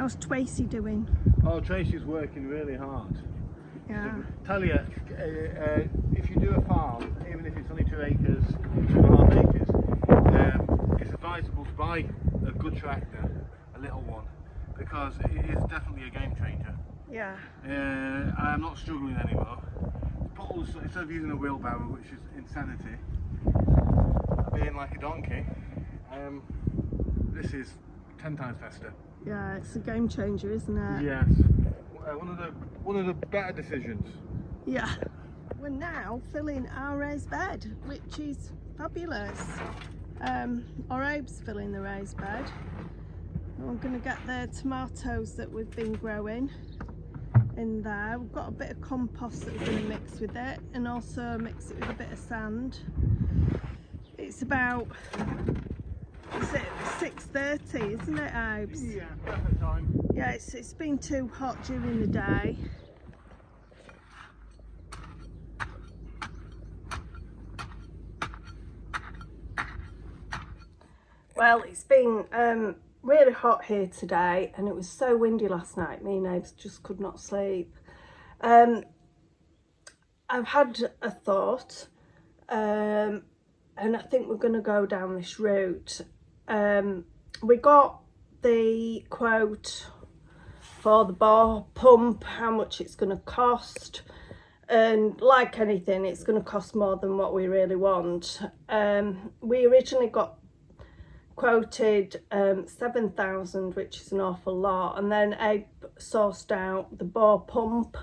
How's Tracy doing? Oh, Tracy's working really hard. Yeah. Tell you, if you do a farm, even if it's only 2 acres, 2.5 acres, it's advisable to buy a good tractor, a little one, because it is definitely a game changer. Yeah. I'm not struggling anymore. Instead of using a wheelbarrow, which is insanity, being like a donkey, this is 10 times faster. Yeah, it's a game changer, isn't it? Yes. One of the better decisions. Yeah. We're now filling our raised bed, which is fabulous. Our Abe's filling the raised bed. And we're going to get the tomatoes that we've been growing in there. We've got a bit of compost that we're going to mix with it, and also mix it with a bit of sand. It's about, is it 6:30, isn't it, Abes? Yeah, perfect time. Yeah, it's been too hot during the day. Well, it's been really hot here today, and it was so windy last night. Me and Abes just could not sleep. I've had a thought, and I think we're going to go down this route. We got the quote for the bore pump, how much it's going to cost, and like anything, it's going to cost more than what we really want. We originally got quoted 7,000, which is an awful lot, and then Abe sourced out the bore pump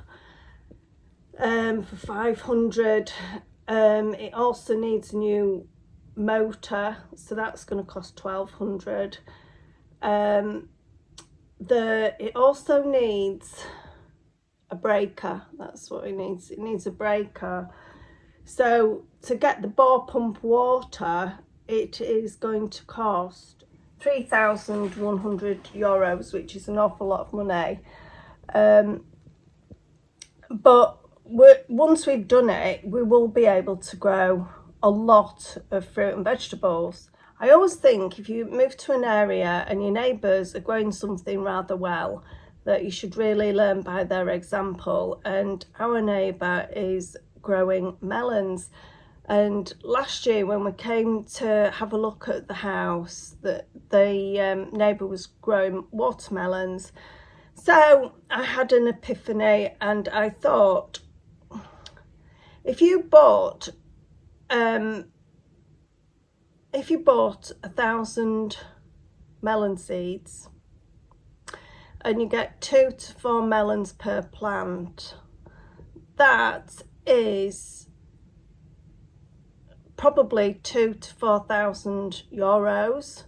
for 500. It also needs a new motor, so that's going to cost 1,200. It also needs a breaker. That's what it needs. It needs a breaker. So to get the bore pump water, it is going to cost €3,100, which is an awful lot of money. But once we've done it, we will be able to grow a lot of fruit and vegetables. I always think if you move to an area and your neighbours are growing something rather well, that you should really learn by their example. And our neighbour is growing melons. And last year when we came to have a look at the house, the neighbour was growing watermelons. So I had an epiphany, and I thought, if you bought 1,000 melon seeds and you get 2 to 4 melons per plant, that is probably €2,000 to €4,000.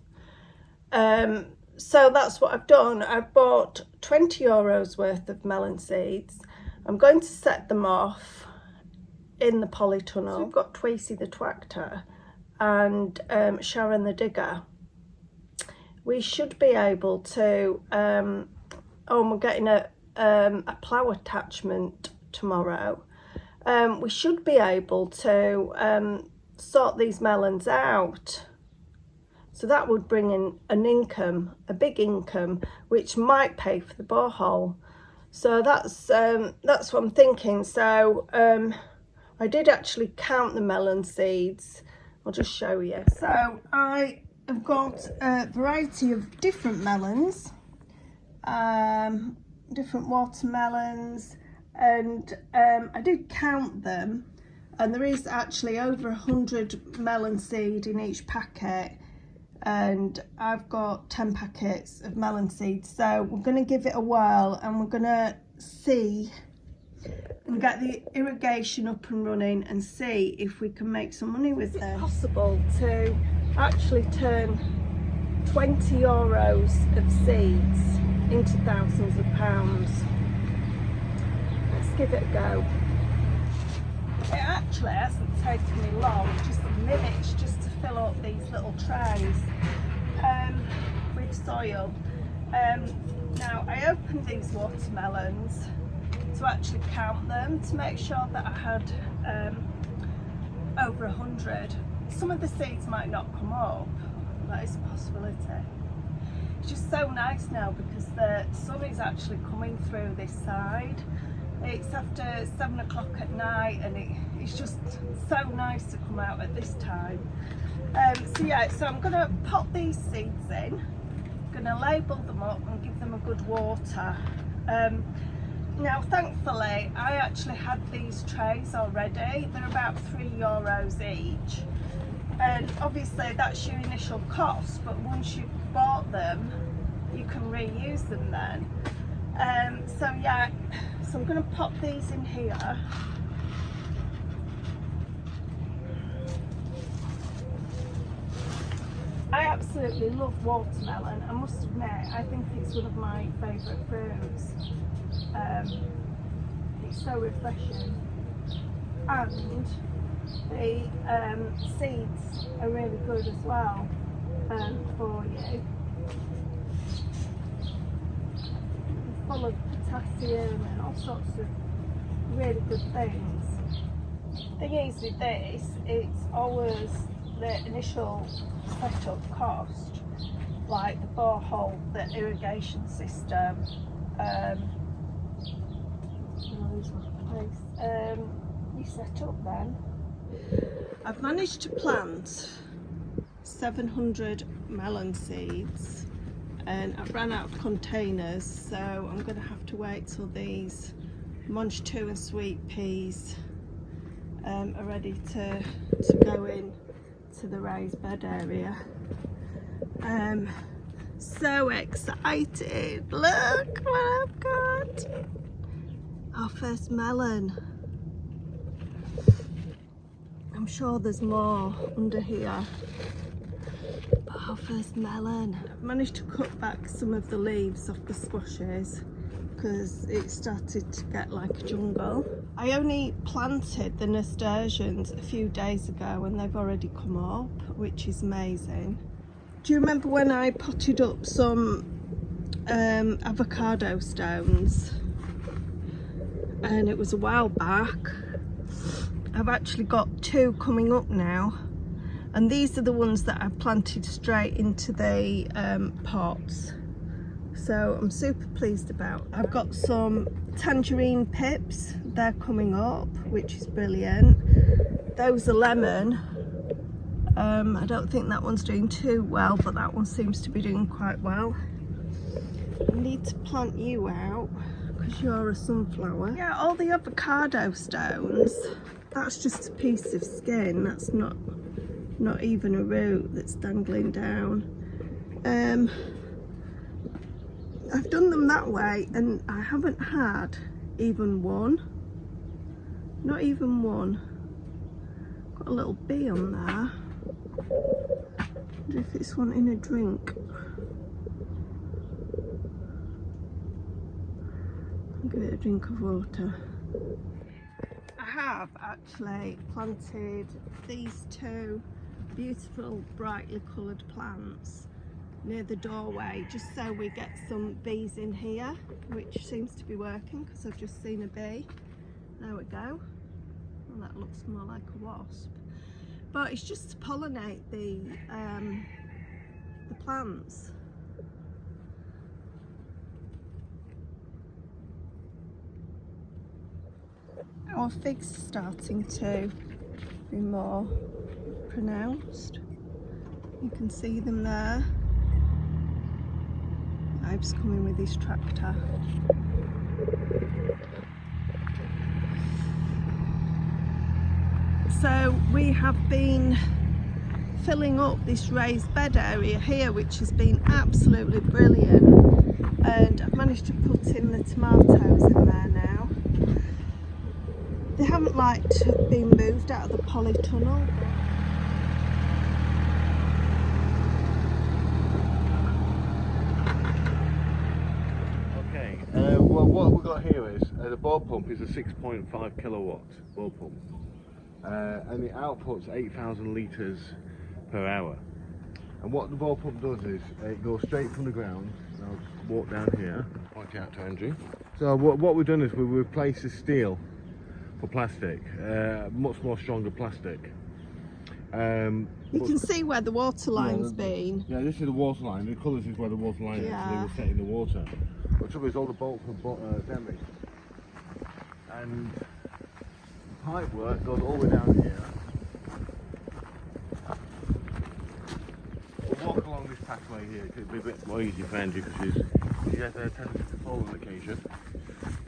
So that's what I've done. I've bought €20 worth of melon seeds. I'm going to set them off in the polytunnel. So we've got Tracy the tractor and Sharon the digger. We should be able to, we're getting a plough attachment tomorrow. We should be able to sort these melons out. So that would bring in an income, a big income, which might pay for the borehole. So that's what I'm thinking. So I did actually count the melon seeds. I'll just show you. So I have got a variety of different melons, different watermelons, and I did count them, and there is actually over 100 melon seed in each packet, and I've got 10 packets of melon seeds. So we're going to give it a whirl, and we're going to see and get the irrigation up and running and see if we can make some money with this. It's possible to actually turn €20 of seeds into thousands of pounds. Let's give it a go. It actually hasn't taken me long, just minutes, just to fill up these little trays with soil. Now I opened these watermelons to actually count them, to make sure that I had over 100. Some of the seeds might not come up, that is a possibility. It's just so nice now because the sun is actually coming through this side. It's after 7 o'clock at night and it's just so nice to come out at this time. So yeah, so I'm going to pop these seeds in, going to label them up and give them a good water. Now thankfully I actually had these trays already. They're about €3 each, and obviously that's your initial cost, but once you've bought them you can reuse them then. So yeah, so I'm going to pop these in here. I absolutely love watermelon. I must admit, I think it's one of my favourite fruits. It's so refreshing, and the seeds are really good as well for you. They're full of potassium and all sorts of really good things. The thing is with this, it's always the initial setup cost, like the borehole, the irrigation system, you set up then. I've managed to plant 700 melon seeds and I've run out of containers, so I'm going to have to wait till these Monge 2 and sweet peas are ready to go in to the raised bed area. So excited, look what I've got, our first melon. I'm sure there's more under here, but our first melon. I've managed to cut back some of the leaves off the squashes because it started to get like a jungle. I only planted the nasturtiums a few days ago and they've already come up, which is amazing. Do you remember when I potted up some avocado stones? And it was a while back. I've actually got 2 coming up now, and these are the ones that I've planted straight into the pots, so I'm super pleased about. I've got some tangerine pips, they're coming up, which is brilliant. Those are lemon. I don't think that one's doing too well, but that one seems to be doing quite well. I need to plant you out because you're a sunflower. Yeah, all the avocado stones, that's just a piece of skin, that's not even a root that's dangling down. I've done them that way and I haven't had even one, not even one. Got a little bee on there. Wonder if it's wanting a drink. I'll give it a drink of water. I have actually planted these 2 beautiful brightly coloured plants near the doorway just so we get some bees in here, which seems to be working because I've just seen a bee. There we go. Well, that looks more like a wasp, but it's just to pollinate the plants. Our figs are starting to be more pronounced. You can see them there. Ives coming with his tractor. So we have been filling up this raised bed area here, which has been absolutely brilliant, and I've managed to put in the tomatoes in there now. They haven't been moved out of the polytunnel. Okay, well what we've got here is the ball pump is a 6.5 kilowatt ball pump, and it outputs 8,000 litres per hour. And what the ball pump does is it goes straight from the ground. I'll walk down here, point out to Andrew. So what we've done is we've replaced the steel for plastic, much more stronger plastic. You can see where the water line's been. Yeah, this is the water line. The colours is where the water line is. Yeah. They were set in the water. But the trouble is, all the bolts were damaged. And pipe work goes all the way down here. We'll walk along this pathway here. It'll be a bit more easy for Andrew because he has a tendency to fall on occasion.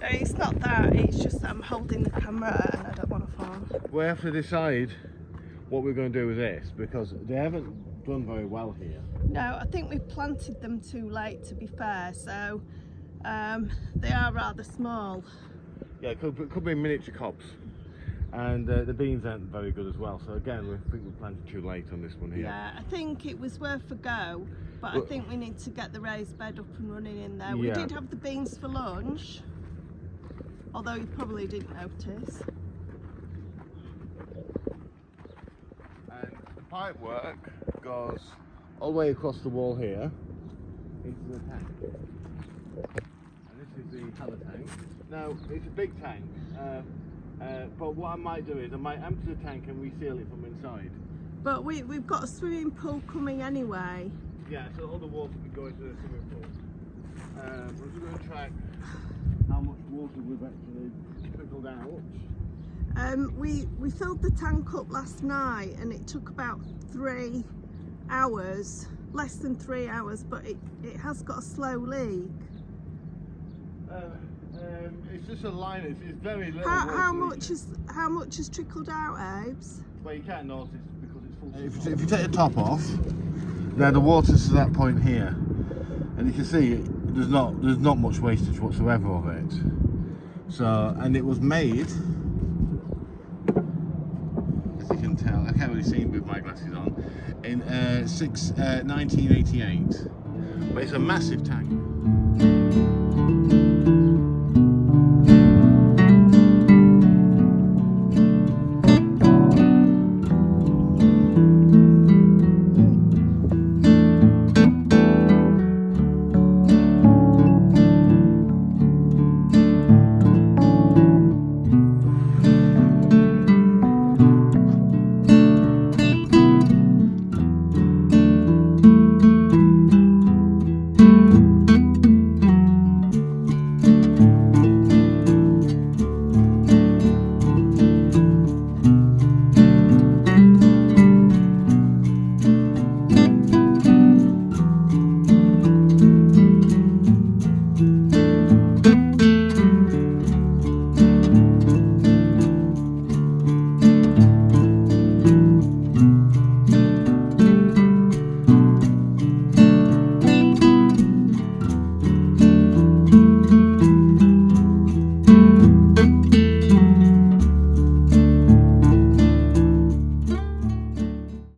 No, it's not that. It's just that I'm holding the camera and I don't want to fall. We have to decide what we're going to do with this because they haven't done very well here. No, I think we planted them too late, to be fair, so they are rather small. Yeah, it could be miniature copse, and the beans aren't very good as well, so again we think we planted too late on this one here. Yeah, I think it was worth a go, but I think we need to get the raised bed up and running in there. We did have the beans for lunch, although you probably didn't notice. Pipe work goes all the way across the wall here into the tank, and this is the other tank. Now it's a big tank, but what I might do is I might empty the tank and reseal it from inside. But we've got a swimming pool coming anyway. Yeah, so all the water can go into the swimming pool. We're just going to track how much water we've actually trickled out. We filled the tank up last night and it took about 3 hours, less than 3 hours, but it has got a slow leak. It's just a line. It's very little. How much has trickled out, Abes? Well, you can't notice because it's full. If you take the top off, now the water's to that point here, and you can see there's not much wastage whatsoever of it. So, and it was made, as you can tell, I can't really see with my glasses on, in 1988. But it's a massive tank.